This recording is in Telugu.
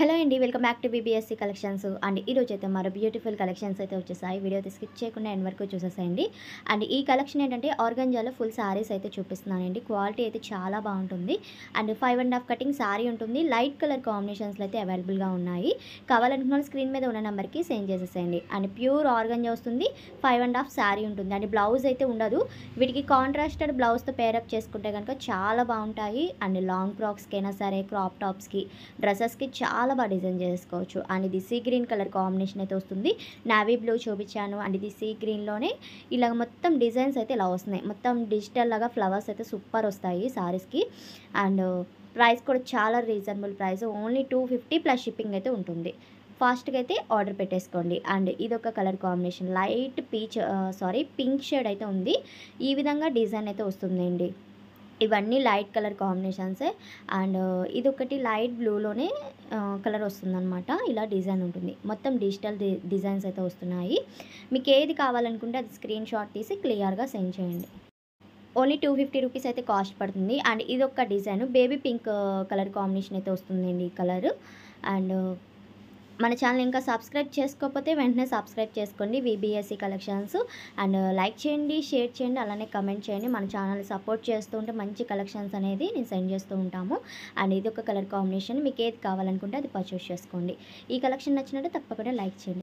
హలో అండి. Welcome back to BBSc collections. And ఈరోజు అయితే మరో బ్యూటిఫుల్ కలెక్షన్స్ అయితే వచ్చేసాయి. వీడియో అయితే స్కిప్ చేయకుండా ఎండ్ వరకు చూసేసేయండి. అండ్ ఈ కలెక్షన్ ఏంటంటే ఆర్గంజాలో ఫుల్ శారీస్ అయితే చూపిస్తున్నానండి. క్వాలిటీ అయితే చాలా బాగుంటుంది. అండ్ 5.5 కటింగ్ శారీ ఉంటుంది. లైట్ కలర్ కాంబినేషన్స్లో అయితే అవైలబుల్గా ఉన్నాయి. కావాలనుకున్న స్క్రీన్ మీద ఉన్న నెంబర్కి సెండ్ చేసేసేయండి. అండ్ ప్యూర్ ఆర్గంజా వస్తుంది. 5.5 శారీ ఉంటుంది. అండ్ బ్లౌజ్ అయితే ఉండదు. వీటికి కాంట్రాస్టెడ్ బ్లౌజ్తో పేరప్ చేసుకుంటే కనుక చాలా బాగుంటాయి. అండ్ లాంగ్ ఫ్రాక్స్కి అయినా సరే, క్రాప్ టాప్స్కి, డ్రెస్సెస్కి చాలా బాగా డిజైన్ చేసుకోవచ్చు. అండ్ ఇది సీ గ్రీన్ కలర్ కాంబినేషన్ అయితే వస్తుంది. నావీ బ్లూ చూపించాను. అండ్ ఇది సీ గ్రీన్లోనే ఇలాగ మొత్తం డిజైన్స్ అయితే ఇలా వస్తున్నాయి. మొత్తం డిజిటల్ లాగా ఫ్లవర్స్ అయితే సూపర్ వస్తాయి సారీస్కి. అండ్ ప్రైస్ కూడా చాలా reasonable price. Only 250 plus shipping అయితే ఉంటుంది. ఫాస్ట్గా అయితే ఆర్డర్ పెట్టేసుకోండి. అండ్ ఇదొక colour combination light pink shade అయితే ఉంది. ఈ విధంగా డిజైన్ అయితే వస్తుందండి. ఇవన్నీ లైట్ కలర్ కాంబినేషన్సే. అండ్ ఇదొకటి లైట్ బ్లూలోనే కలర్ వస్తుందన్నమాట. ఇలా డిజైన్ ఉంటుంది. మొత్తం డిజిటల్ డిజైన్స్ అయితే వస్తున్నాయి. మీకు ఏది కావాలనుకుంటే అది స్క్రీన్ షాట్ తీసి క్లియర్గా సెండ్ చేయండి. ఓన్లీ 250 రూపీస్ అయితే కాస్ట్ పడుతుంది. అండ్ ఇదొక design baby pink colour combination అయితే వస్తుందండి ఈ కలర్. అండ్ మన ఛానల్ ఇంకా సబ్స్క్రైబ్ చేసుకోకపోతే వెంటనే సబ్స్క్రైబ్ చేసుకోండి వీబీఎస్సీ కలెక్షన్స్. అండ్ లైక్ చేయండి, షేర్ చేయండి, అలానే కమెంట్ చేయండి. మన ఛానల్ సపోర్ట్ చేస్తూ ఉంటే మంచి కలెక్షన్స్ అనేది నేను సెండ్ చేస్తూ ఉంటాము. అండ్ ఇది ఒక కలర్ కాంబినేషన్. మీకు ఏది కావాలనుకుంటే అది పర్చేస్ చేసుకోండి. ఈ కలెక్షన్ నచ్చినట్టు తప్పకుండా లైక్ చేయండి.